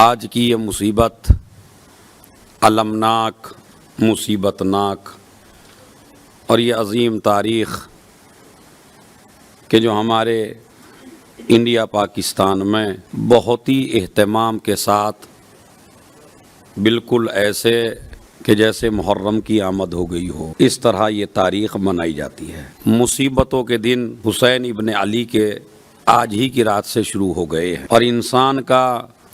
آج کی یہ مصیبت المناک، مصیبت ناک اور یہ عظیم تاریخ کہ جو ہمارے انڈیا پاکستان میں بہت ہی اہتمام کے ساتھ بالکل ایسے کہ جیسے محرم کی آمد ہو گئی ہو، اس طرح یہ تاریخ منائی جاتی ہے۔ مصیبتوں کے دن حسین ابن علی کے آج ہی کی رات سے شروع ہو گئے ہیں، اور انسان کا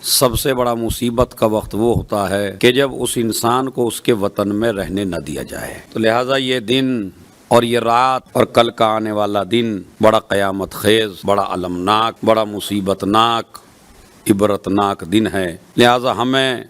سب سے بڑا مصیبت کا وقت وہ ہوتا ہے کہ جب اس انسان کو اس کے وطن میں رہنے نہ دیا جائے۔ تو لہٰذا یہ دن اور یہ رات اور کل کا آنے والا دن بڑا قیامت خیز، بڑا المناک، بڑا مصیبت ناک، عبرتناک دن ہے۔ لہٰذا ہمیں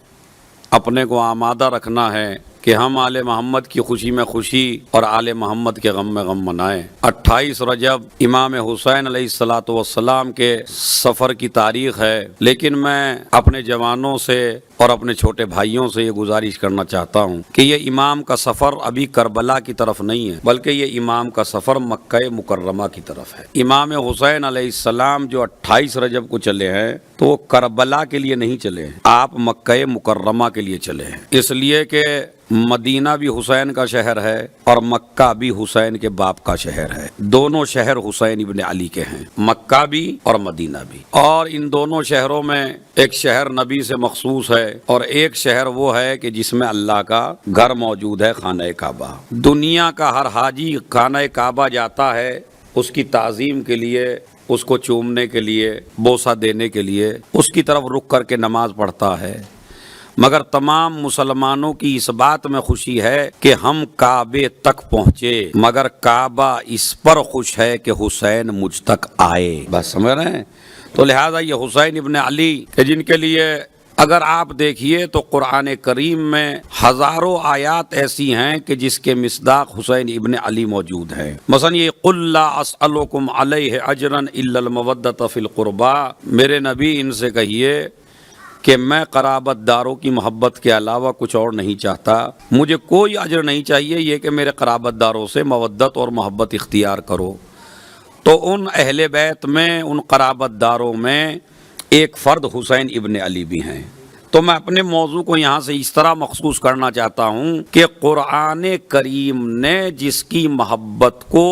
اپنے کو آمادہ رکھنا ہے کہ ہم آل محمد کی خوشی میں خوشی اور آل محمد کے غم میں غم منائیں۔ 28 رجب امام حسین علیہ الصلاۃ والسلام کے سفر کی تاریخ ہے، لیکن میں اپنے جوانوں سے اور اپنے چھوٹے بھائیوں سے یہ گزارش کرنا چاہتا ہوں کہ یہ امام کا سفر ابھی کربلا کی طرف نہیں ہے، بلکہ یہ امام کا سفر مکہ مکرمہ کی طرف ہے۔ امام حسین علیہ السلام جو 28 رجب کو چلے ہیں تو وہ کربلا کے لیے نہیں چلے ہیں، آپ مکہ مکرمہ کے لیے چلے ہیں، اس لیے کہ مدینہ بھی حسین کا شہر ہے اور مکہ بھی حسین کے باپ کا شہر ہے۔ دونوں شہر حسین ابن علی کے ہیں، مکہ بھی اور مدینہ بھی، اور ان دونوں شہروں میں ایک شہر نبی سے مخصوص ہے اور ایک شہر وہ ہے کہ جس میں اللہ کا گھر موجود ہے، خانہ کعبہ۔ دنیا کا ہر حاجی خانہ کعبہ جاتا ہے اس کی تعظیم کے لیے، اس کو چومنے کے لیے، بوسہ دینے کے لیے، اس کی طرف رک کر کے نماز پڑھتا ہے، مگر تمام مسلمانوں کی اس بات میں خوشی ہے کہ ہم کعبے تک پہنچے، مگر کعبہ اس پر خوش ہے کہ حسین مجھ تک آئے۔ بس سمجھ رہے ہیں؟ تو لہٰذا یہ حسین ابن علی کہ جن کے لیے اگر آپ دیکھیے تو قرآن کریم میں ہزاروں آیات ایسی ہیں کہ جس کے مصداق حسین ابن علی موجود ہیں۔ مثلا یہ قُلْ لَا أَسْأَلُكُمْ عَلَيْهِ أَجْرًا إِلَّا الْمَوَدَّةَ فِي الْقُرْبَى، میرے نبی ان سے کہیے کہ میں قرابت داروں کی محبت کے علاوہ کچھ اور نہیں چاہتا، مجھے کوئی اجر نہیں چاہیے، یہ کہ میرے قرابت داروں سے مودت اور محبت اختیار کرو۔ تو ان اہل بیت میں، ان قرابت داروں میں ایک فرد حسین ابن علی بھی ہیں۔ تو میں اپنے موضوع کو یہاں سے اس طرح مخصوص کرنا چاہتا ہوں کہ قرآن کریم نے جس کی محبت کو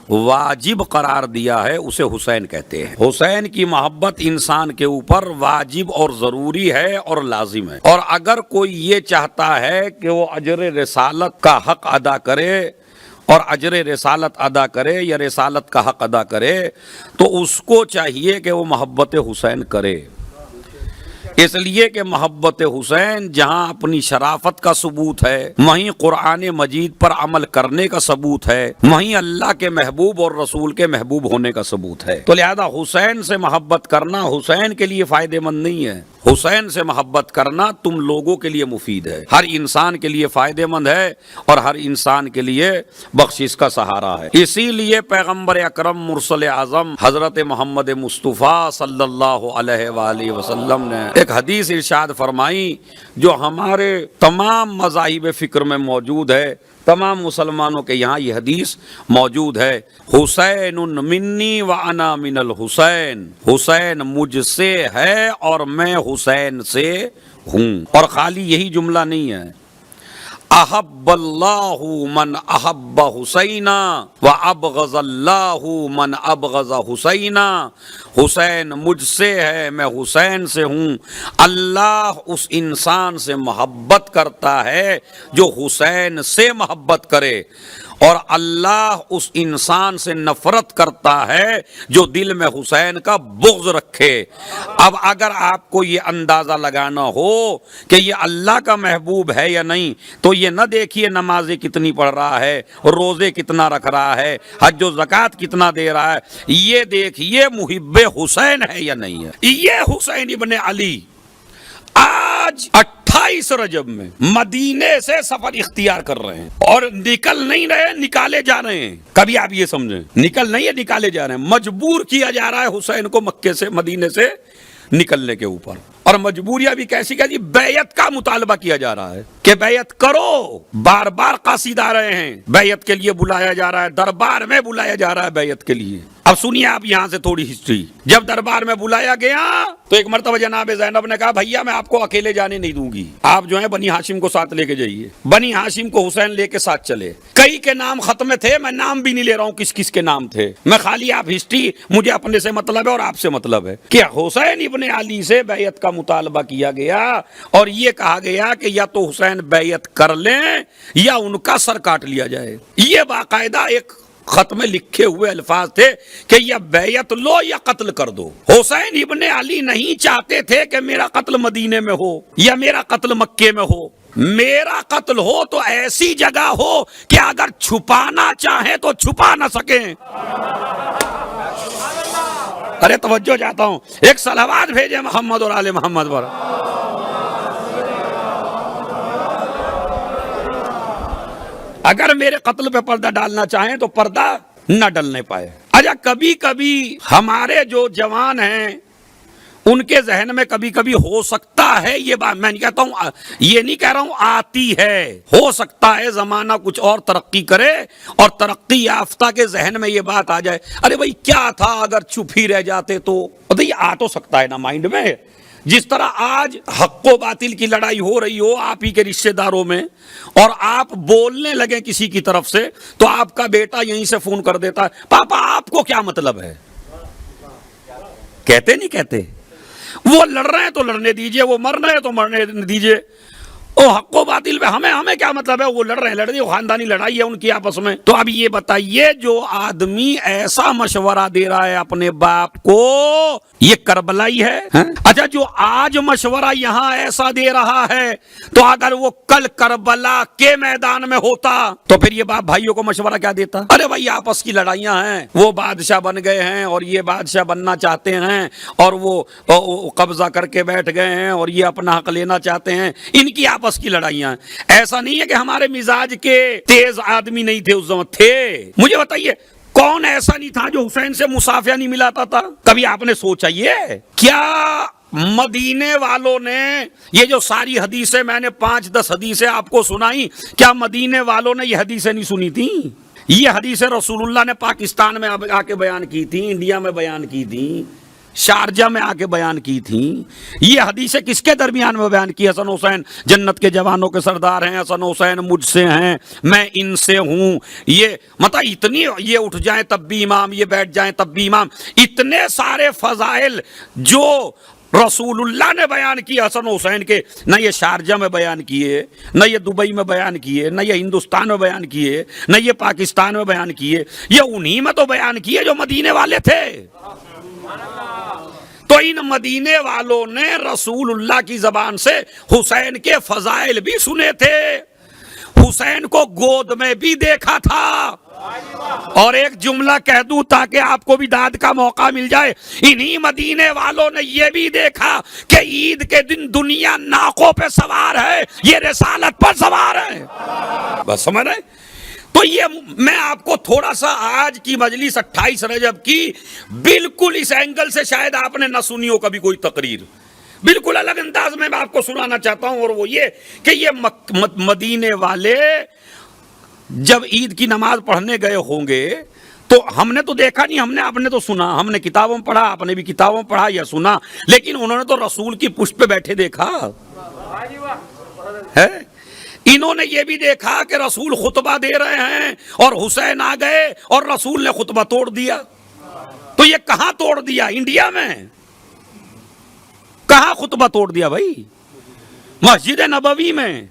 واجب قرار دیا ہے اسے حسین کہتے ہیں۔ حسین کی محبت انسان کے اوپر واجب اور ضروری ہے اور لازم ہے، اور اگر کوئی یہ چاہتا ہے کہ وہ اجر رسالت کا حق ادا کرے اور اجر رسالت ادا کرے یا رسالت کا حق ادا کرے تو اس کو چاہیے کہ وہ محبت حسین کرے، اس لیے کہ محبت حسین جہاں اپنی شرافت کا ثبوت ہے، وہیں قرآن مجید پر عمل کرنے کا ثبوت ہے، وہیں اللہ کے محبوب اور رسول کے محبوب ہونے کا ثبوت ہے۔ تو لہذا حسین سے محبت کرنا حسین کے لیے فائدہ مند نہیں ہے، حسین سے محبت کرنا تم لوگوں کے لیے مفید ہے، ہر انسان کے لیے فائدہ مند ہے اور ہر انسان کے لیے بخشش کا سہارا ہے۔ اسی لیے پیغمبر اکرم مرسل اعظم حضرت محمد مصطفیٰ صلی اللہ علیہ وآلہ وسلم نے ایک حدیث ارشاد فرمائی جو ہمارے تمام مذاہب فکر میں موجود ہے، تمام مسلمانوں کے یہاں یہ حدیث موجود ہے، حسین منی وانا من الحسین، حسین مجھ سے ہے اور میں حسین سے ہوں۔ اور خالی یہی جملہ نہیں ہے، احب اللہ من احب حسینا وابغض اللہ من ابغض حسینا، حسین مجھ سے ہے، میں حسین سے ہوں، اللہ اس انسان سے محبت کرتا ہے جو حسین سے محبت کرے، اور اللہ اس انسان سے نفرت کرتا ہے جو دل میں حسین کا بغض رکھے۔ اب اگر آپ کو یہ اندازہ لگانا ہو کہ یہ اللہ کا محبوب ہے یا نہیں تو یہ نہ دیکھیے نمازیں کتنی پڑھ رہا ہے، روزے کتنا رکھ رہا ہے، حج و زکوٰۃ کتنا دے رہا ہے، یہ دیکھیے محب حسین ہے یا نہیں ہے۔ یہ حسین ابن علی آج 28 رجب میں مدینے سے سفر اختیار کر رہے ہیں اور نکل نہیں رہے، نکالے جا رہے ہیں۔ کبھی آپ یہ سمجھیں، نکل نہیں ہے، نکالے جا رہے ہیں، مجبور کیا جا رہا ہے حسین کو مکے سے، مدینے سے نکلنے کے اوپر، اور مجبوریاں بھی کیسی کہ بیعت کا مطالبہ کیا جا رہا ہے کہ بیعت کرو، بار بار قاصد آ رہے ہیں، بیعت کے لیے بلایا جا رہا ہے، دربار میں بلایا جا رہا ہے بیعت کے لیے۔ اب سنیے آپ یہاں سے تھوڑی ہسٹری. جب دربار میں بلایا گیا تو ایک مرتبہ جناب زینب نے کہا بھیا میں آپ کو اکیلے جانے نہیں دوں گی, آپ جو ہے بنی ہاشم کو ساتھ لے کے جائیے. بنی ہاشم کو حسین لے کے ساتھ چلے. کئی کے نام ختم تھے, میں نام بھی نہیں لے رہا ہوں کس کس کے نام تھے, میں خالی آپ ہسٹری, مجھے اپنے سے مطلب ہے اور آپ سے مطلب ہے کہ حسین ابن علی سے بیعت کا مطالبہ کیا گیا اور یہ کہا گیا کہ یا تو حسین بیعت کر لیں یا ان کا سر کاٹ لیا جائے. یہ باقاعدہ ایک خط میں لکھے ہوئے الفاظ تھے کہ یا بیعت لو یا قتل کر دو. حسین ابن علی نہیں چاہتے تھے کہ میرا قتل مدینے میں ہو یا میرا قتل مکے میں ہو. میرا قتل ہو تو ایسی جگہ ہو کہ اگر چھپانا چاہیں تو چھپا نہ سکیں. ارے توجہ چاہتا ہوں, ایک صلوات بھیجے محمد اور آل محمد پر. اگر میرے قتل پہ پردہ ڈالنا چاہیں تو پردہ نہ ڈلنے پائے. اچھا کبھی کبھی ہمارے جو جوان ہیں ان کے ذہن میں کبھی کبھی ہو سکتا ہے یہ بات, میں نہیں کہتا ہوں, یہ نہیں کہہ رہا ہوں آتی ہے, ہو سکتا ہے زمانہ کچھ اور ترقی کرے اور ترقی یافتہ کے ذہن میں یہ بات آ جائے ارے بھائی کیا تھا اگر چھپ ہی رہ جاتے تو. یہ آ تو سکتا ہے نا مائنڈ میں. جس طرح آج حق و باطل کی لڑائی ہو رہی ہو آپ ہی کے رشتہ داروں میں اور آپ بولنے لگے کسی کی طرف سے تو آپ کا بیٹا یہیں سے فون کر دیتا ہے پاپا آپ کو کیا مطلب ہے. کہتے نہیں کہتے, وہ لڑ رہے ہیں تو لڑنے دیجئے, وہ مر رہے ہیں تو مرنے دیجئے. او حق و باطل پہ ہمیں کیا مطلب ہے, وہ لڑ رہے ہیں, لڑ رہے, خاندانی لڑائی ہے ان کی آپس میں. تو اب یہ بتائیے جو آدمی ایسا مشورہ دے رہا ہے اپنے باپ کو یہ کربلائی ہے. اچھا جو آج مشورہ یہاں ایسا دے رہا ہے تو اگر وہ کل کربلا کے میدان میں ہوتا تو پھر یہ باپ بھائیوں کو مشورہ کیا دیتا. ارے بھائی آپس کی لڑائیاں ہیں, وہ بادشاہ بن گئے ہیں اور یہ بادشاہ بننا چاہتے ہیں اور وہ قبضہ کر کے بیٹھ گئے ہیں اور یہ اپنا حق لینا چاہتے ہیں, ان کی آپس کی لڑائیاں. ایسا نہیں ہے کہ ہمارے مزاج کے تیز آدمی نہیں تھے اس زمان, تھے. مجھے بتائیے کون ایسا نہیں تھا جو حسین سے مصافحہ نہیں ملاتا تھا؟ کبھی آپ نے سوچا یہ کیا مدینے والوں نے یہ جو ساری حدیثیں میں نے 5-10 حدیثیں آپ کو سنائی, کیا مدینے والوں نے یہ حدیثیں نہیں سنی تھی؟ یہ حدیثیں رسول اللہ نے پاکستان میں آ کے بیان کی تھی, انڈیا میں بیان کی تھی, شارجہ میں آ کے بیان کی تھیں. یہ حدیثیں کس کے درمیان میں بیان کی؟ حسن حسین جنت کے جوانوں کے سردار ہیں, حسن حسین مجھ سے ہیں, میں ان سے ہوں. یہ مطلب اتنی, یہ اٹھ جائیں تب بھی امام, یہ بیٹھ جائیں تب بھی امام, اتنے سارے فضائل جو رسول اللہ نے بیان کیے حسن حسین کے, نہ یہ شارجہ میں بیان کیے, نہ یہ دبئی میں بیان کیے, نہ یہ ہندوستان میں بیان کیے, نہ یہ پاکستان میں بیان کیے, یہ انہی میں تو بیان کیے جو مدینے والے تھے. تو ان مدینے والوں نے رسول اللہ کی زبان سے حسین کے فضائل بھی سنے تھے, حسین کو گود میں بھی دیکھا تھا. اور ایک جملہ کہہ دوں تاکہ آپ کو بھی داد کا موقع مل جائے, انہی مدینے والوں نے یہ بھی دیکھا کہ عید کے دن دنیا ناقوں پہ سوار ہے, یہ رسالت پر سوار ہے. بس سمجھ رہے؟ تو یہ میں آپ کو تھوڑا سا آج کی مجلس 28 رجب کی بالکل اس اینگل سے شاید آپ نے نہ سنی ہو کبھی کوئی تقریر, بالکل الگ انداز میں آپ کو سنانا چاہتا ہوں. اور وہ یہ کہ یہ مدینے والے جب عید کی نماز پڑھنے گئے ہوں گے تو ہم نے تو دیکھا نہیں, آپ نے تو سنا, ہم نے کتابوں میں پڑھا, آپ نے بھی کتابوں میں پڑھا یا سنا, لیکن انہوں نے تو رسول کی پشت پہ بیٹھے دیکھا ہے. انہوں نے یہ بھی دیکھا کہ رسول خطبہ دے رہے ہیں اور حسین آ گئے اور رسول نے خطبہ توڑ دیا. تو یہ کہاں توڑ دیا؟ انڈیا میں. کہاں خطبہ توڑ دیا بھائی؟ مسجد نبوی میں,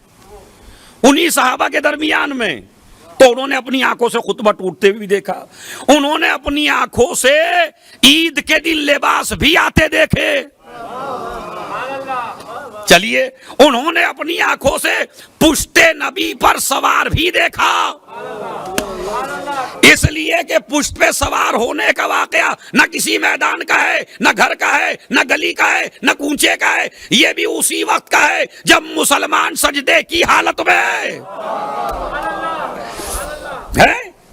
انہی صحابہ کے درمیان میں. تو انہوں نے اپنی آنکھوں سے خطبہ ٹوٹتے بھی دیکھا, انہوں نے اپنی آنکھوں سے عید کے دن لباس بھی آتے دیکھے. چلیے انہوں نے اپنی آنکھوں سے پشت نبی پر سوار بھی دیکھا. اس لیے کہ پشت پہ سوار ہونے کا واقعہ نہ کسی میدان کا ہے, نہ گھر کا ہے, نہ گلی کا ہے, نہ کوچے کا ہے, یہ بھی اسی وقت کا ہے جب مسلمان سجدے کی حالت میں ہے.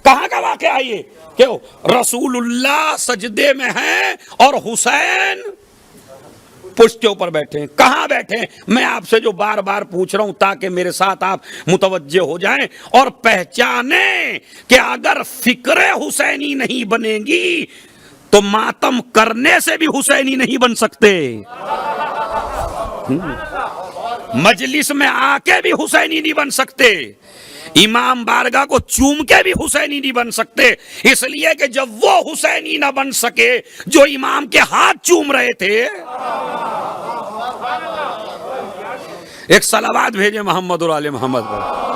کہاں کا واقعہ ہے یہ کہ رسول اللہ سجدے میں ہیں اور حسین پشت کے اوپر بیٹھے ہیں. کہاں بیٹھے ہیں؟ میں آپ سے جو بار بار پوچھ رہا ہوں تاکہ میرے ساتھ آپ متوجہ ہو جائیں اور پہچانیں کہ اگر فکر حسینی نہیں بنے گی تو ماتم کرنے سے بھی حسینی نہیں بن سکتے، مجلس میں آ کے بھی حسینی نہیں بن سکتے، امام بارگاہ کو چوم کے بھی حسینی نہیں بن سکتے، اس لیے کہ جب وہ حسینی نہ بن سکے جو امام کے ہاتھ چوم رہے تھے۔ ایک صلوات بھیجے محمد اور آل محمد پر۔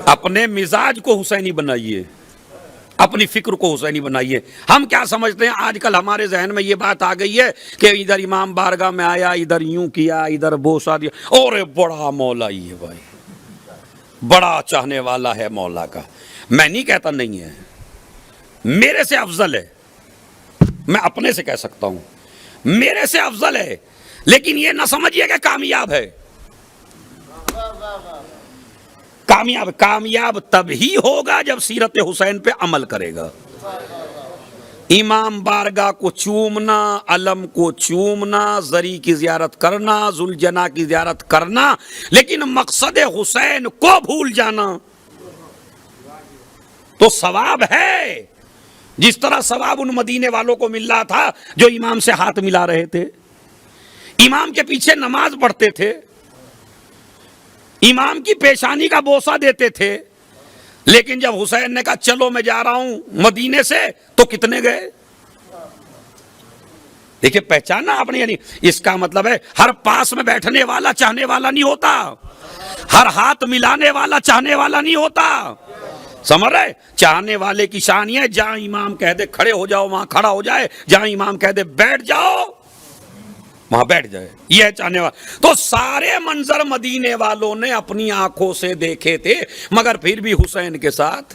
اپنے مزاج کو حسینی بنائیے، اپنی فکر کو حسینی بنائیے۔ ہم کیا سمجھتے ہیں آج کل ہمارے ذہن میں یہ بات آ گئی ہے کہ ادھر امام بارگاہ میں آیا، ادھر یوں کیا، ادھر بوسا دیا، اور بڑا مولا ہی ہے بھائی، بڑا چاہنے والا ہے مولا کا۔ میں نہیں کہتا نہیں ہے، میرے سے افضل ہے، میں اپنے سے کہہ سکتا ہوں میرے سے افضل ہے، لیکن یہ نہ سمجھیے کہ کامیاب ہے۔ کامیاب تب ہی ہوگا جب سیرت حسین پہ عمل کرے گا۔ امام بارگاہ کو چومنا، علم کو چومنا، زری کی زیارت کرنا، ذوالجناح کی زیارت کرنا، لیکن مقصد حسین کو بھول جانا تو ثواب ہے، جس طرح ثواب ان مدینے والوں کو مل رہا تھا جو امام سے ہاتھ ملا رہے تھے، امام کے پیچھے نماز پڑھتے تھے، امام کی پیشانی کا بوسہ دیتے تھے، لیکن جب حسین نے کہا چلو میں جا رہا ہوں مدینے سے، تو کتنے گئے؟ دیکھیں پہچانا آپ نے، یعنی اس کا مطلب ہے ہر پاس میں بیٹھنے والا چاہنے والا نہیں ہوتا، ہر ہاتھ ملانے والا چاہنے والا نہیں ہوتا، سمجھ رہے؟ چاہنے والے کی شان یہ ہے جہاں امام کہہ دے کھڑے ہو جاؤ وہاں کھڑا ہو جائے، جہاں امام کہہ دے بیٹھ جاؤ وہاں بیٹھ جائے، یہ ہے چاہنے والا۔ تو سارے منظر مدینے والوں نے اپنی آنکھوں سے دیکھے تھے، مگر پھر بھی حسین کے ساتھ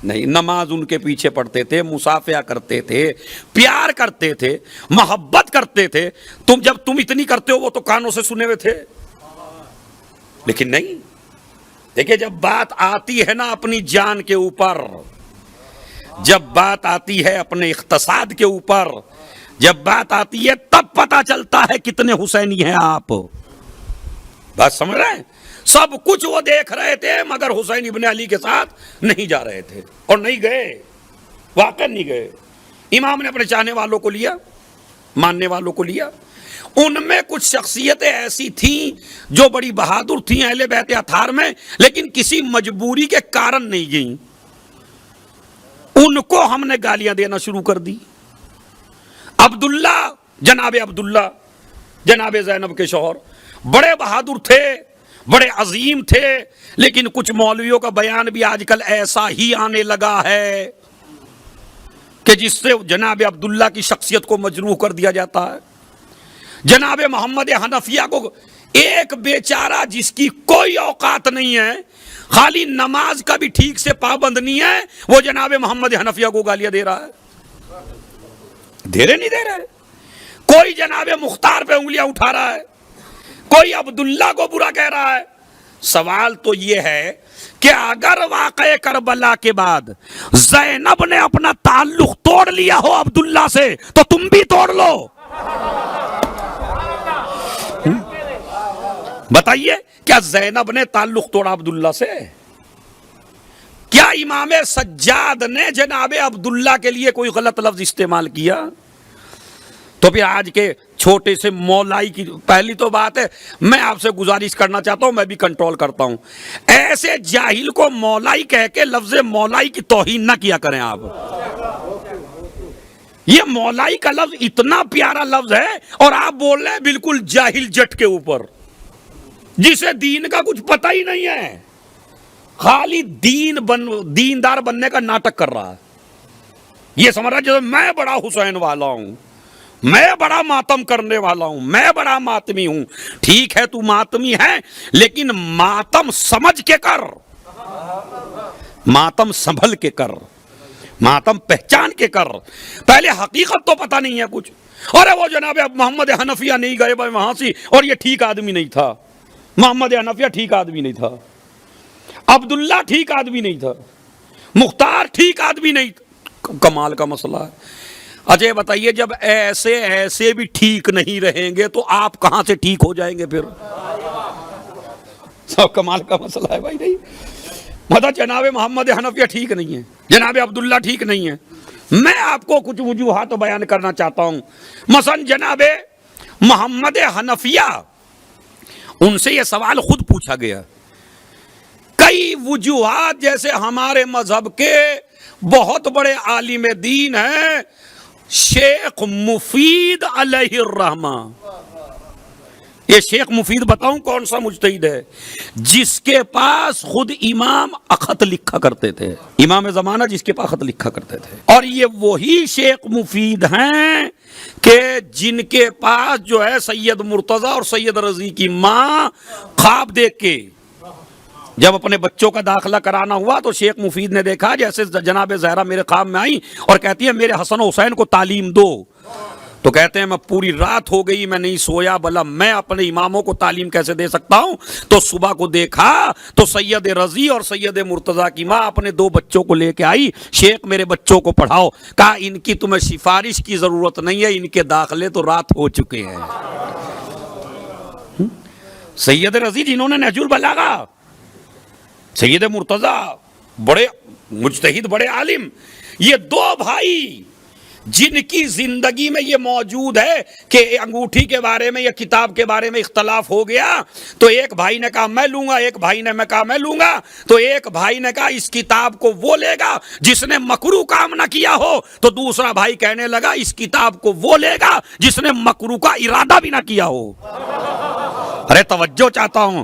نہیں، نماز ان کے پیچھے پڑھتے تھے، مصافحہ کرتے تھے، پیار کرتے تھے، محبت کرتے تھے۔ جب تم اتنی کرتے ہو وہ تو کانوں سے سنے ہوئے تھے، لیکن نہیں۔ دیکھیں جب بات آتی ہے نا اپنی جان کے اوپر، جب بات آتی ہے اپنے اقتصاد کے اوپر، جب بات آتی ہے تب پتا چلتا ہے کتنے حسینی ہیں آپ۔ بات سمجھ رہے ہیں؟ سب کچھ وہ دیکھ رہے تھے مگر حسین ابن علی کے ساتھ نہیں جا رہے تھے، اور نہیں گئے، واقعی نہیں گئے۔ امام نے اپنے چاہنے والوں کو لیا، ماننے والوں کو لیا۔ ان میں کچھ شخصیتیں ایسی تھیں جو بڑی بہادر تھیں اہل بیت اطہار میں، لیکن کسی مجبوری کے کارن نہیں گئیں، ان کو ہم نے گالیاں دینا شروع کر دی۔ عبداللہ، جناب عبداللہ، جناب زینب کے شوہر، بڑے بہادر تھے، بڑے عظیم تھے، لیکن کچھ مولویوں کا بیان بھی آج کل ایسا ہی آنے لگا ہے کہ جس سے جناب عبداللہ کی شخصیت کو مجروح کر دیا جاتا ہے۔ جناب محمد حنفیہ کو، ایک بیچارہ جس کی کوئی اوقات نہیں ہے، خالی نماز کا بھی ٹھیک سے پابند نہیں ہے، وہ جناب محمد حنفیہ کو گالیاں دے رہا ہے، دے رہے نہیں دے رہے؟ کوئی جناب مختار پہ انگلیاں اٹھا رہا ہے، کوئی عبداللہ کو برا کہہ رہا ہے۔ سوال تو یہ ہے کہ اگر واقعہ کربلا کے بعد زینب نے اپنا تعلق توڑ لیا ہو عبداللہ سے تو تم بھی توڑ لو۔ بتائیے کیا زینب نے تعلق توڑا عبداللہ سے؟ کیا امام سجاد نے جناب عبداللہ کے لیے کوئی غلط لفظ استعمال کیا؟ تو پھر آج کے چھوٹے سے مولائی کی پہلی تو بات ہے، میں آپ سے گزارش کرنا چاہتا ہوں، میں بھی کنٹرول کرتا ہوں، ایسے جاہل کو مولائی کہہ کے لفظ مولائی کی توہین نہ کیا کریں آپ۔ یہ مولائی کا لفظ اتنا پیارا لفظ ہے اور آپ بول رہے ہیں بالکل جاہل جٹ کے اوپر، جسے دین کا کچھ پتہ ہی نہیں ہے، خالی دیندار بننے کا ناٹک کر رہا ہے۔ یہ سمجھ رہا ہے جیسے میں بڑا حسین والا ہوں، میں بڑا ماتم کرنے والا ہوں، میں بڑا ماتمی ہوں۔ ٹھیک ہے تو ماتمی ہے، لیکن ماتم سمجھ کے کر، ماتم سنبھل کے کر، ماتم پہچان کے کر۔ پہلے حقیقت تو پتہ نہیں ہے کچھ، اور وہ جناب محمد حنفیہ نہیں گئے بھائی وہاں سے، اور یہ ٹھیک آدمی نہیں تھا، محمد حنفیہ ٹھیک آدمی نہیں تھا، عبداللہ ٹھیک آدمی نہیں تھا، مختار ٹھیک آدمی نہیں تھا۔ کمال کا مسئلہ ہے۔ اچھا بتائیے جب ایسے بھی ٹھیک نہیں رہیں گے تو آپ کہاں سے ٹھیک ہو جائیں گے پھر؟ سب کمال کا مسئلہ ہے بھائی، نہیں مطلب جناب محمد حنفیہ ٹھیک نہیں ہے، جناب عبداللہ ٹھیک نہیں ہے۔ میں آپ کو کچھ وجوہات بیان کرنا چاہتا ہوں۔ مثلا جناب محمد حنفیہ، ان سے یہ سوال خود پوچھا گیا۔ کئی وجوہات، جیسے ہمارے مذہب کے بہت بڑے عالم دین ہیں شیخ مفید علیہ الرحمہ، یہ شیخ مفید بتاؤں کون سا مجتہد ہے؟ جس کے پاس خود امام خط لکھا کرتے تھے، امام زمانہ جس کے پاس خط لکھا کرتے تھے۔ اور یہ وہی شیخ مفید ہیں کہ جن کے پاس جو ہے سید مرتضیٰ اور سید رضی کی ماں خواب دیکھ کے جب اپنے بچوں کا داخلہ کرانا ہوا تو شیخ مفید نے دیکھا جیسے جناب زہرا میرے خواب میں آئی اور کہتی ہے میرے حسن و حسین کو تعلیم دو، تو کہتے ہیں میں پوری رات ہو گئی، میں نہیں سویا، بھلا میں اپنے اماموں کو تعلیم کیسے دے سکتا ہوں؟ تو صبح کو دیکھا تو سید رضی اور سید مرتضیٰ کی ماں اپنے 2 بچوں کو لے کے آئی، شیخ میرے بچوں کو پڑھاؤ۔ کہا ان کی تمہیں سفارش کی ضرورت نہیں ہے، ان کے داخلے تو رات ہو چکے ہیں۔ سید رضی جنہوں نے نہج البلاغہ، سید مرتضیٰ بڑے مجتہد، بڑے عالم، یہ 2 بھائی جن کی زندگی میں یہ موجود ہے کہ انگوٹھی کے بارے میں یا کتاب کے بارے میں اختلاف ہو گیا تو ایک بھائی نے کہا میں لوں گا، ایک بھائی نے کہا میں لوں گا، تو ایک بھائی نے کہا اس کتاب کو وہ لے گا جس نے مکروہ کام نہ کیا ہو، تو دوسرا بھائی کہنے لگا اس کتاب کو وہ لے گا جس نے مکروہ کا ارادہ بھی نہ کیا ہو۔ ارے توجہ چاہتا ہوں،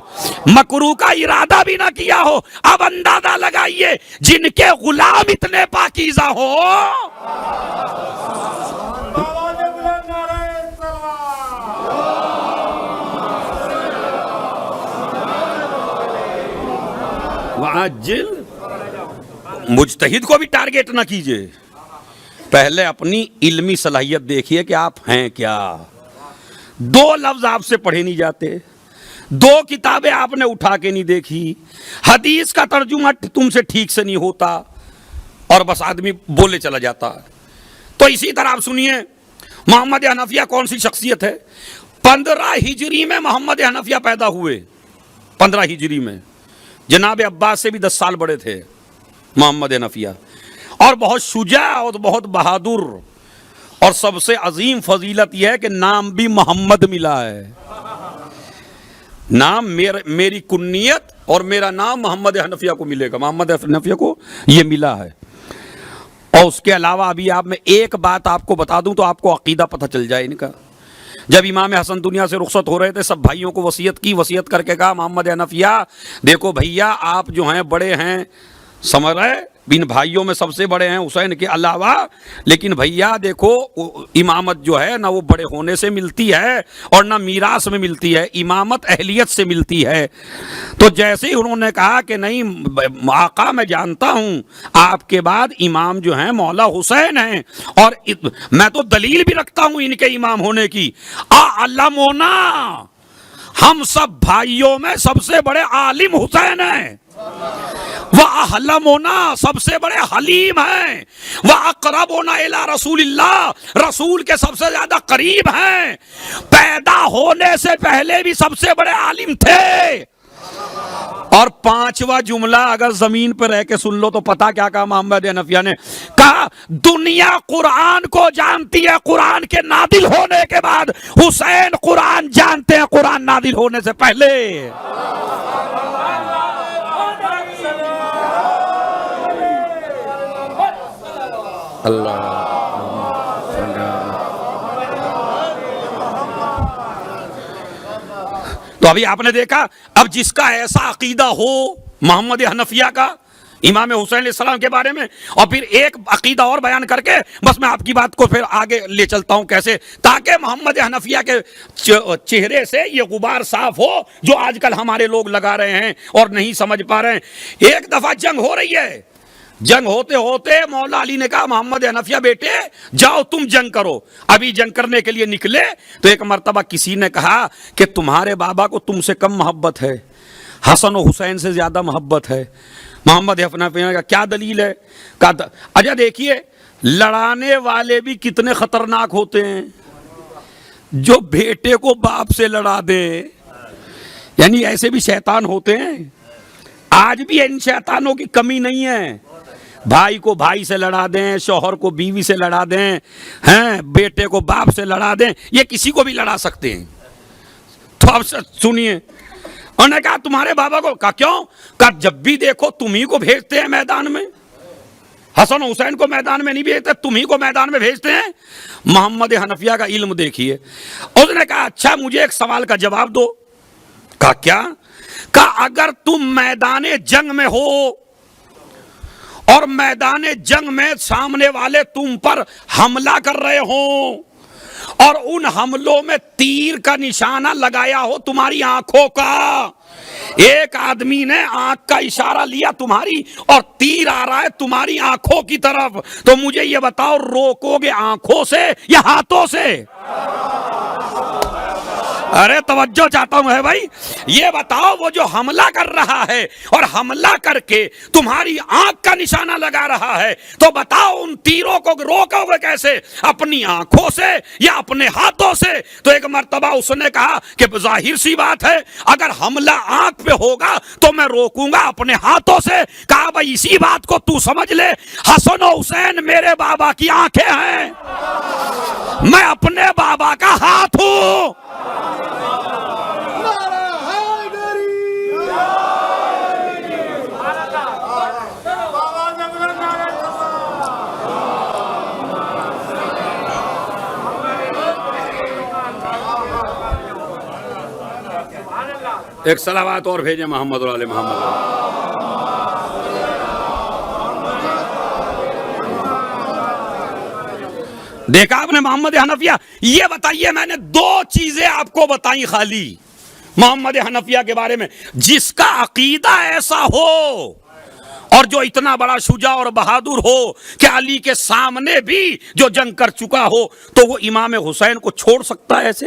مکروہ کا ارادہ بھی نہ کیا ہو۔ اب اندازہ لگائیے جن کے غلام اتنے پاکیزہ ہو، وعجل، مجتہد کو بھی ٹارگیٹ نہ کیجئے، پہلے اپنی علمی صلاحیت دیکھیے کہ آپ ہیں کیا۔ 2 لفظ آپ سے پڑھے نہیں جاتے، 2 کتابیں آپ نے اٹھا کے نہیں دیکھی، حدیث کا ترجمہ تم سے ٹھیک سے نہیں ہوتا، اور بس آدمی بولے چلا جاتا۔ تو اسی طرح آپ سنیے محمد حنفیہ کون سی شخصیت ہے؟ 15 ہجری میں محمد حنفیہ پیدا ہوئے، 15 ہجری میں، جناب عباس سے بھی 10 سال بڑے تھے محمد حنفیہ، اور بہت شجاع اور بہت بہادر، اور سب سے عظیم فضیلت یہ ہے کہ نام بھی محمد ملا ہے۔ نام میری کنیت اور میرا نام محمد حنفیہ کو ملے گا، محمد حنفیہ کو یہ ملا ہے۔ اور اس کے علاوہ ابھی آپ میں ایک بات آپ کو بتا دوں تو آپ کو عقیدہ پتہ چل جائے ان کا۔ جب امام حسن دنیا سے رخصت ہو رہے تھے، سب بھائیوں کو وصیت کر کے کہا محمد حنفیہ دیکھو بھیا آپ جو ہیں بڑے ہیں، سمجھ رہے، ان بھائیوں میں سب سے بڑے ہیں حسین کے علاوہ، لیکن بھیا دیکھو امامت جو ہے نہ وہ بڑے ہونے سے ملتی ہے اور نہ میراث میں ملتی ہے، امامت اہلیت سے ملتی ہے۔ تو جیسے ہی انہوں نے کہا کہ نہیں آقا میں جانتا ہوں آپ کے بعد امام جو ہیں مولا حسین ہیں، اور میں تو دلیل بھی رکھتا ہوں ان کے امام ہونے کی، علمونا، ہم سب بھائیوں میں سب سے بڑے عالم حسین ہیں، وَأَحْلَمُنَا، سب سے بڑے حلیم ہیں، وَأَقْرَبُنَا إِلَىٰ رَسُولِ اللَّهِ، رسول کے سب سے زیادہ قریب ہیں، پیدا ہونے سے پہلے بھی سب سے بڑے عالم تھے۔ اور 5واں جملہ اگر زمین پر رہ کے سن لو تو پتہ کیا کہا محمد حنفیہ نے؟ کہا دنیا قرآن کو جانتی ہے قرآن کے نازل ہونے کے بعد، حسین قرآن جانتے ہیں قرآن نازل ہونے سے پہلے۔ اللہ تو ابھی آپ نے دیکھا، اب جس کا ایسا عقیدہ ہو محمد حنفیہ کا امام حسین علیہ السلام کے بارے میں، اور پھر ایک عقیدہ اور بیان کر کے بس میں آپ کی بات کو پھر آگے لے چلتا ہوں کیسے، تاکہ محمد حنفیہ کے چہرے سے یہ غبار صاف ہو جو آج کل ہمارے لوگ لگا رہے ہیں اور نہیں سمجھ پا رہے ہیں۔ ایک دفعہ جنگ ہو رہی ہے، جنگ ہوتے ہوتے مولا علی نے کہا محمد حنفیہ بیٹے جاؤ تم جنگ کرو۔ ابھی جنگ کرنے کے لیے نکلے تو ایک مرتبہ کسی نے کہا کہ تمہارے بابا کو تم سے کم محبت ہے، حسن و حسین سے زیادہ محبت ہے۔ محمد حنفیہ کا کیا دلیل ہے؟ اچھا دیکھیے لڑانے والے بھی کتنے خطرناک ہوتے ہیں، جو بیٹے کو باپ سے لڑا دے، یعنی ایسے بھی شیطان ہوتے ہیں۔ آج بھی ان شیطانوں کی کمی نہیں ہے. بھائی کو بھائی سے لڑا دیں, شوہر کو بیوی سے لڑا دیں, ہیں بیٹے کو باپ سے لڑا دیں, یہ کسی کو بھی لڑا سکتے ہیں. تو اب سنیے, انہوں نے کہا تمہارے بابا کو. کہا کیوں؟ کہا جب بھی دیکھو تمہیں کو بھیجتے ہیں میدان میں, حسن حسین کو میدان میں نہیں بھیجتے, تمہیں کو میدان میں بھیجتے ہیں. محمد حنفیہ کا علم دیکھیے. اس نے کہا اچھا مجھے ایک سوال کا جواب دو. کہا کیا؟ کہا اگر تم میدان جنگ میں ہو اور میدان جنگ میں سامنے والے تم پر حملہ کر رہے ہوں اور ان حملوں میں تیر کا نشانہ لگایا ہو تمہاری آنکھوں کا, ایک آدمی نے آنکھ کا اشارہ لیا تمہاری اور تیر آ رہا ہے تمہاری آنکھوں کی طرف, تو مجھے یہ بتاؤ روکو گے آنکھوں سے یا ہاتھوں سے؟ ارے توجہ چاہتا ہوں ہے بھائی, یہ بتاؤ وہ جو حملہ کر رہا ہے اور حملہ کر کے تمہاری آنکھ کا نشانہ لگا رہا ہے, تو بتاؤ ان تیروں کو روکو گے کیسے, اپنی آنکھوں سے یا اپنے ہاتھوں سے؟ تو ایک مرتبہ اس نے کہا کہ ظاہر سی بات ہے اگر حملہ آنکھ پہ ہوگا تو میں روکوں گا اپنے ہاتھوں سے. کہا بھائی اسی بات کو تو سمجھ لے, حسن و حسین میرے بابا کی آنکھیں ہیں, میں اپنے بابا کا ہاتھ ہوں. ایک صلوات اور بھیجیں محمد علیہ محمد. دیکھا آپ نے محمد حنفیہ. یہ بتائیے میں نے دو چیزیں آپ کو بتائیں خالی محمد حنفیہ کے بارے میں, جس کا عقیدہ ایسا ہو اور جو اتنا بڑا شجاع اور بہادر ہو کہ علی کے سامنے بھی جو جنگ کر چکا ہو, تو وہ امام حسین کو چھوڑ سکتا ہے ایسے؟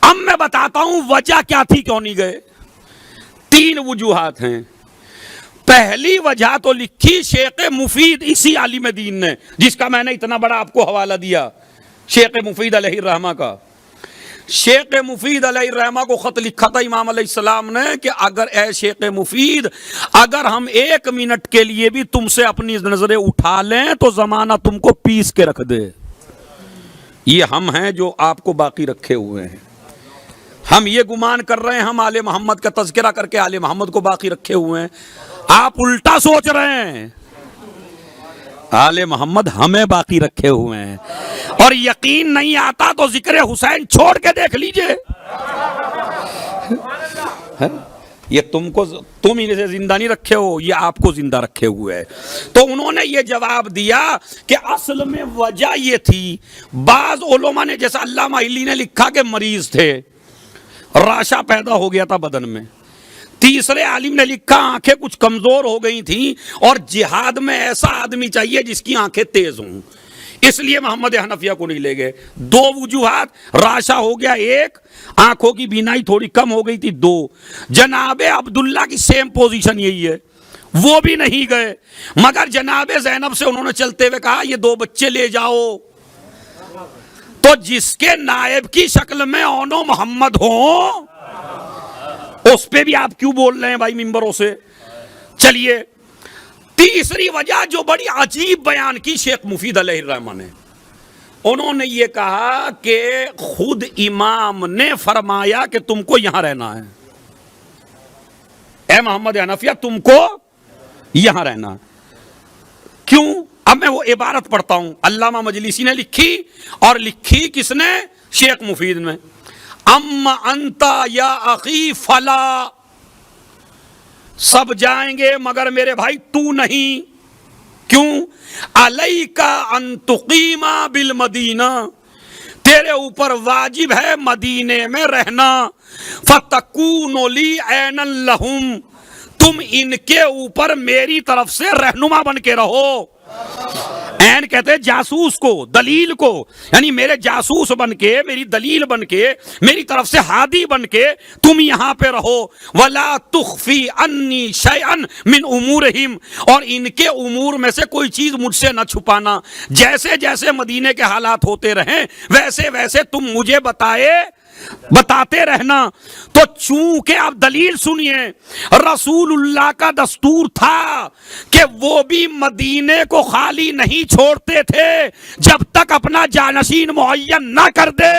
اب میں بتاتا ہوں وجہ کیا تھی کیوں نہیں گئے. 3 وجوہات ہیں. پہلی وجہ تو لکھی شیخ مفید اسی عالم دین نے, جس کا میں نے اتنا بڑا آپ کو حوالہ دیا, شیخ مفید علیہ الرحمہ کا. شیخ مفید علیہ الرحمہ کو خط لکھا تھا امام علیہ السلام نے کہ اگر اے شیخ مفید, اگر ہم 1 منٹ کے لیے بھی تم سے اپنی نظریں اٹھا لیں تو زمانہ تم کو پیس کے رکھ دے. یہ ہم ہیں جو آپ کو باقی رکھے ہوئے ہیں. ہم یہ گمان کر رہے ہیں ہم آل محمد کا تذکرہ کر کے آل محمد کو باقی رکھے ہوئے ہیں, آپ الٹا سوچ رہے ہیں. آل محمد ہمیں باقی رکھے ہوئے ہیں, اور یقین نہیں آتا تو ذکر حسین چھوڑ کے دیکھ لیجئے. یہ تم انہیں زندہ نہیں رکھے ہو, یہ آپ کو زندہ رکھے ہوئے ہے. تو انہوں نے یہ جواب دیا کہ اصل میں وجہ یہ تھی, بعض علماء نے جیسا علامہ علی نے لکھا کہ مریض تھے, راشا پیدا ہو گیا تھا بدن میں. تیسرے عالم نے لکھا آنکھیں کچھ کمزور ہو گئی تھیں اور جہاد میں ایسا آدمی چاہیے جس کی آنکھیں تیز ہوں, اس لیے محمد حنفیہ کو نہیں لے گئے. 2 وجوہات, راشا ہو گیا 1, آنکھوں کی بینائی تھوڑی کم ہو گئی تھی 2. جناب عبداللہ کی سیم پوزیشن یہی ہے, وہ بھی نہیں گئے. مگر جناب زینب سے انہوں نے چلتے ہوئے کہا یہ 2 بچے لے جاؤ. تو جس کے نائب کی شکل میں اونو محمد ہوں, اس پہ بھی آپ کیوں بول رہے ہیں بھائی ممبروں سے؟ چلیے تیسری وجہ جو بڑی عجیب بیان کی شیخ مفید علیہ الرحمہ نے, انہوں نے یہ کہا کہ خود امام نے فرمایا کہ تم کو یہاں رہنا ہے, اے محمد حنفیہ تم کو یہاں رہنا. کیوں؟ اب میں وہ عبارت پڑھتا ہوں, علامہ مجلسی نے لکھی, اور لکھی کس نے؟ شیخ مفید نے. اما انتا یا اخی فلا, سب جائیں گے مگر میرے بھائی تو نہیں. کیوں؟ علیکا ان تقیم بالمدینہ, تیرے اوپر واجب ہے مدینے میں رہنا. فتکون لی عینا لہم, تم ان کے اوپر میری طرف سے رہنما بن کے رہو. این کہتے ہیں جاسوس کو, دلیل کو, یعنی میرے جاسوس بن کے, میری دلیل بن کے, میری طرف سے ہادی بن کے تم یہاں پہ رہو. ولا تخفی انی شیئا من امورہم, اور ان کے امور میں سے کوئی چیز مجھ سے نہ چھپانا. جیسے جیسے مدینے کے حالات ہوتے رہیں ویسے ویسے تم مجھے بتائے بتاتے رہنا. تو چونکہ آپ دلیل سنیے, رسول اللہ کا دستور تھا کہ وہ بھی مدینے کو خالی نہیں چھوڑتے تھے جب تک اپنا جانشین معین نہ کر دے.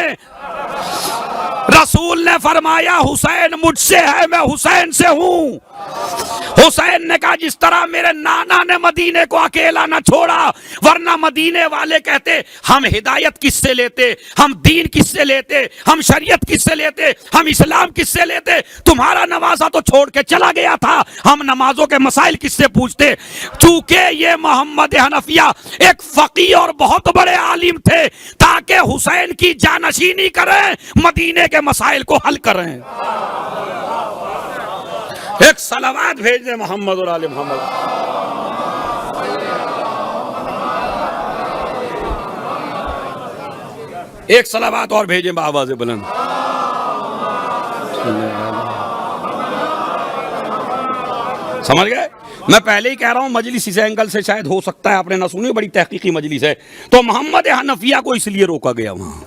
رسول نے فرمایا حسین مجھ سے ہے, میں حسین سے ہوں. حسین نے کہا جس طرح میرے نانا نے مدینے کو اکیلا نہ چھوڑا, ورنہ مدینے والے کہتے ہم ہدایت کس سے لیتے, ہم دین کس سے لیتے, ہم شریعت کس سے لیتے, ہم اسلام کس سے لیتے, تمہارا نوازا تو چھوڑ کے چلا گیا تھا, ہم نمازوں کے مسائل کس سے پوچھتے. چونکہ یہ محمد حنفیہ ایک فقیہ اور بہت بڑے عالم تھے, تاکہ حسین کی جانشینی کریں, مدینے کے مسائل کو حل کریں. ایک صلوات بھیج دیں محمد اور آل محمد. ایک صلوات اور بھیجیں بآواز بلند. سمجھ گئے؟ میں پہلے ہی کہہ رہا ہوں مجلس اس اینگل سے شاید ہو سکتا ہے آپ نے نہ سنی, بڑی تحقیقی مجلس ہے. تو محمد حنفیہ کو اس لیے روکا گیا وہاں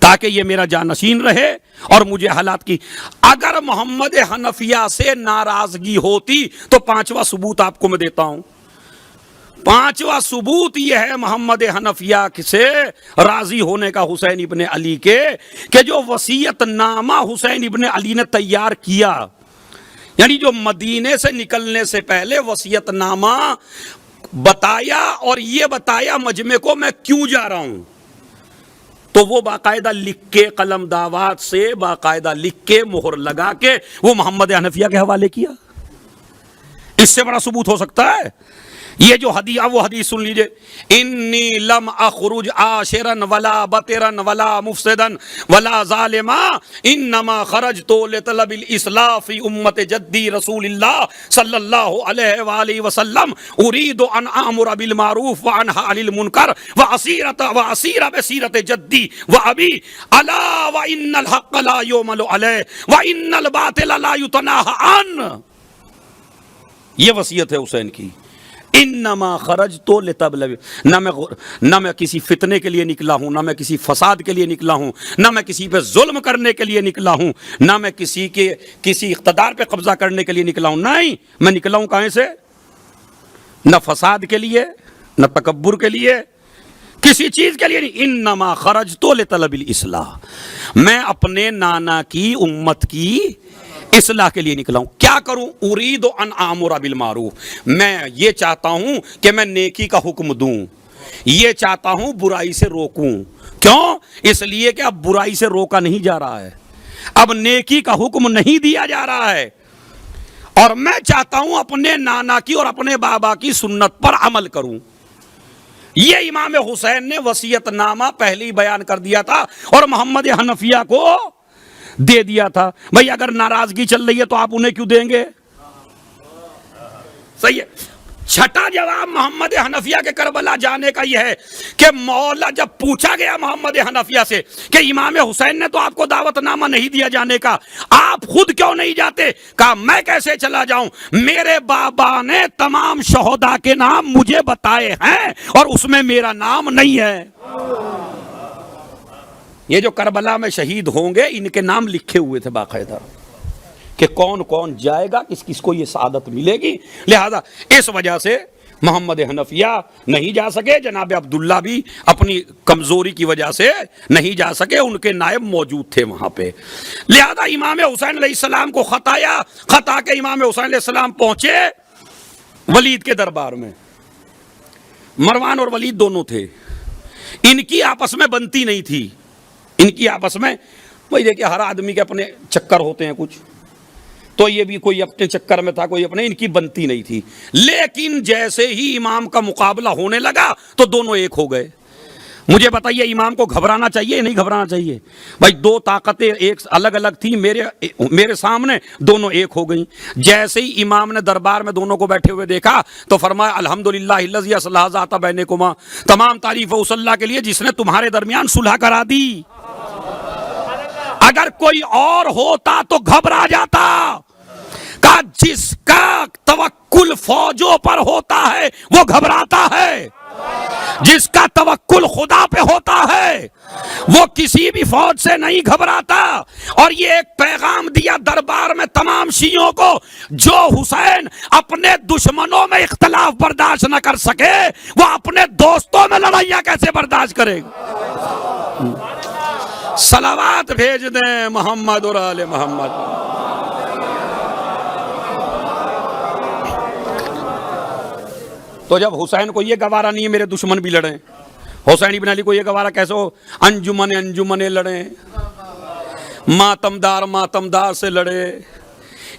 تاکہ یہ میرا جانشین رہے اور مجھے حالات کی. اگر محمد حنفیہ سے ناراضگی ہوتی تو پانچواں ثبوت آپ کو میں دیتا ہوں. پانچواں ثبوت یہ ہے محمد حنفیہ سے راضی ہونے کا حسین ابن علی کے, کہ جو وصیت نامہ حسین ابن علی نے تیار کیا, یعنی جو مدینے سے نکلنے سے پہلے وصیت نامہ بتایا اور یہ بتایا مجمع کو میں کیوں جا رہا ہوں, تو وہ باقاعدہ لکھ کے قلم دعوات سے باقاعدہ لکھ کے مہر لگا کے وہ محمد حنفیہ کے حوالے کیا. اس سے بڑا ثبوت ہو سکتا ہے؟ یہ جو حدیث, وہ حدیث سن لیجئے, انی لم اخرج عاشرا ولا بطرا ولا مفسدا ولا ظالما انما خرجت لطلب الاصلاح فی امت جدی رسول اللہ صلی اللہ علیہ وآلہ وسلم اريد ان امر بالمعروف وانهى عن المنکر واسیر بسیرت جدی وابی الا وان الحق لا یعمل علیہ وان الباطل لا یتناہى عنہ. یہ وصیت ہے حسین کی. انما خرجت لطلب, نہ میں کسی فتنے کے لیے نکلا ہوں, نہ میں کسی فساد کے لیے نکلا ہوں, نہ میں کسی پہ ظلم کرنے کے لیے نکلا ہوں, نہ میں کسی اقتدار پہ قبضہ کرنے کے لیے نکلا ہوں. نہیں, میں نکلا ہوں کہیں سے؟ نہ فساد کے لیے, نہ تکبر کے لیے, کسی چیز کے لیے نہیں. انما خرجت لطلب الاصلاح, میں اپنے نانا کی امت کی اصلاح کے لیے نکلا ہوں. کیا کروں؟ اريد ان امر بالمعروف, میں یہ چاہتا ہوں کہ میں نیکی کا حکم دوں, یہ چاہتا ہوں برائی سے روکوں. کیوں؟ اس لیے کہ اب برائی سے روکا نہیں جا رہا ہے, اب نیکی کا حکم نہیں دیا جا رہا ہے, اور میں چاہتا ہوں اپنے نانا کی اور اپنے بابا کی سنت پر عمل کروں. یہ امام حسین نے وصیت نامہ پہلے ہی بیان کر دیا تھا اور محمد حنفیہ کو دے دیا تھا. بھائی اگر ناراضگی چل رہی ہے تو آپ انہیں کیوں دیں گے؟ صحیح ہے. چھٹا جواب محمد حنفیہ کے کربلا جانے کا یہ ہے کہ مولا جب پوچھا گیا محمد حنفیہ سے کہ امام حسین نے تو آپ کو دعوت نامہ نہیں دیا جانے کا, آپ خود کیوں نہیں جاتے؟ کہا میں کیسے چلا جاؤں, میرے بابا نے تمام شہداء کے نام مجھے بتائے ہیں اور اس میں میرا نام نہیں ہے. یہ جو کربلا میں شہید ہوں گے ان کے نام لکھے ہوئے تھے باقاعدہ کہ کون کون جائے گا, کس کس کو یہ سعادت ملے گی. لہذا اس وجہ سے محمد حنفیہ نہیں جا سکے, جناب عبداللہ بھی اپنی کمزوری کی وجہ سے نہیں جا سکے, ان کے نائب موجود تھے وہاں پہ. لہذا امام حسین علیہ السلام کو خط آیا, خط آ کے امام حسین علیہ السلام پہنچے ولید کے دربار میں. مروان اور ولید دونوں تھے, ان کی آپس میں بنتی نہیں تھی, ان کی آپس میں, وہی دیکھیں ہر آدمی کے اپنے چکر ہوتے ہیں کچھ, تو یہ بھی کوئی اپنے چکر میں تھا, کوئی اپنے, ان کی بنتی نہیں تھی. لیکن جیسے ہی امام کا مقابلہ ہونے لگا تو دونوں ایک ہو گئے. مجھے بتائیے امام کو گھبرانا چاہیے نہیں گھبرانا چاہیے؟ بھائی دو طاقتیں ایک الگ الگ تھیں, میرے سامنے دونوں ایک ہو گئیں. جیسے ہی امام نے دربار میں دونوں کو بیٹھے ہوئے دیکھا تو فرمایا الحمدللہ الذی اصلح ذات بینکما, تمام تعریف اس اللہ کے لیے جس نے تمہارے درمیان صلح کرا دی. اگر کوئی اور ہوتا تو گھبرا جاتا. کہا جس کا توکل فوجوں پر ہوتا ہے وہ گھبراتا ہے, جس کا توکل خدا پہ ہوتا ہے وہ کسی بھی فوج سے نہیں گھبراتا، اور یہ ایک پیغام دیا دربار میں تمام شیعوں کو، جو حسین اپنے دشمنوں میں اختلاف برداشت نہ کر سکے وہ اپنے دوستوں میں لڑائیاں کیسے برداشت کرے گا؟ صلوات بھیج دیں محمد اور آل محمد۔ تو جب حسین کو یہ گوارا نہیں ہے میرے دشمن بھی لڑیں، حسین ابن علی کو یہ گوارا کیسے ہو انجمن لڑیں، ماتمدار سے لڑے،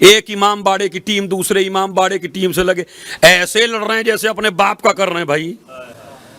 ایک امام باڑے کی ٹیم دوسرے امام باڑے کی ٹیم سے لگے، ایسے لڑ رہے ہیں جیسے اپنے باپ کا کر رہے ہیں۔ بھائی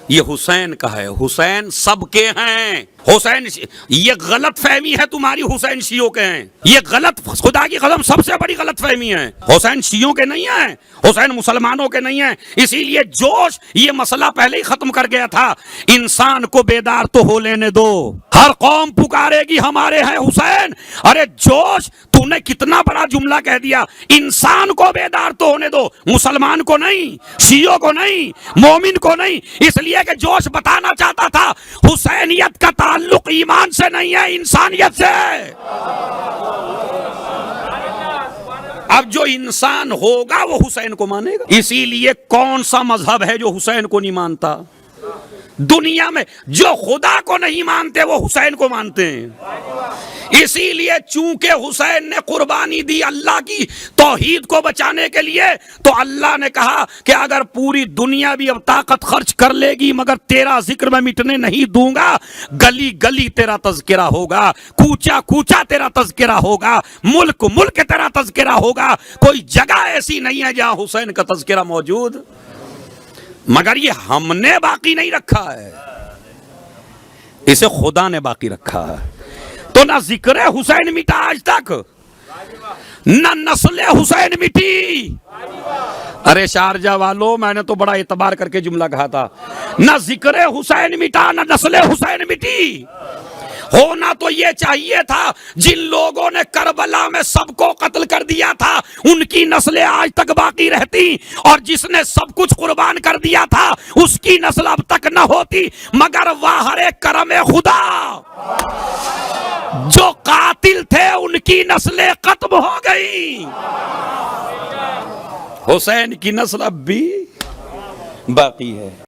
یہ حسین کا ہے، حسین سب کے ہیں۔ حسین یہ غلط فہمی ہے تمہاری، حسین شیعوں کے ہیں، یہ غلط، خدا کی قسم سب سے بڑی غلط فہمی ہے۔ حسین شیعوں کے نہیں ہیں، حسین مسلمانوں کے نہیں ہیں۔ اسی لیے جوش یہ مسئلہ پہلے ہی ختم کر گیا تھا، انسان کو بیدار تو ہو لینے دو، ہر قوم پکارے گی ہمارے ہیں حسین۔ ارے جوش، تو نے کتنا بڑا جملہ کہہ دیا، انسان کو بیدار تو ہونے دو، مسلمان کو نہیں، شیعوں کو نہیں، مومن کو نہیں۔ اس لیے کہ جوش بتانا چاہتا تھا حسینیت کا تعلق ایمان سے نہیں ہے، انسانیت سے ہے۔ اب جو انسان ہوگا وہ حسین کو مانے گا۔ اسی لیے کون سا مذہب ہے جو حسین کو نہیں مانتا؟ دنیا میں جو خدا کو نہیں مانتے وہ حسین کو مانتے ہیں۔ اسی لیے چونکہ حسین نے قربانی دی اللہ کی توحید کو بچانے کے لیے، تو اللہ نے کہا کہ اگر پوری دنیا بھی اب طاقت خرچ کر لے گی مگر تیرا ذکر میں مٹنے نہیں دوں گا، گلی گلی تیرا تذکرہ ہوگا، کوچا کوچا تیرا تذکرہ ہوگا، ملک ملک تیرا تذکرہ ہوگا، کوئی جگہ ایسی نہیں ہے جہاں حسین کا تذکرہ موجود، مگر یہ ہم نے باقی نہیں رکھا ہے، اسے خدا نے باقی رکھا ہے۔ تو نہ ذکر حسین مٹا آج تک، نہ نسل حسین مٹی۔ ارے شارجہ والوں، میں نے تو بڑا اعتبار کر کے جملہ کہا تھا، نہ ذکر حسین مٹا نہ نسل حسین مٹی۔ ہونا تو یہ چاہیے تھا جن لوگوں نے کربلا میں سب کو قتل کر دیا تھا ان کی نسلیں آج تک باقی رہتی، اور جس نے سب کچھ قربان کر دیا تھا اس کی نسل اب تک نہ ہوتی، مگر واہر کرم خدا جو قاتل تھے ان کی نسلیں ختم ہو گئی، حسین کی نسل اب بھی باقی ہے۔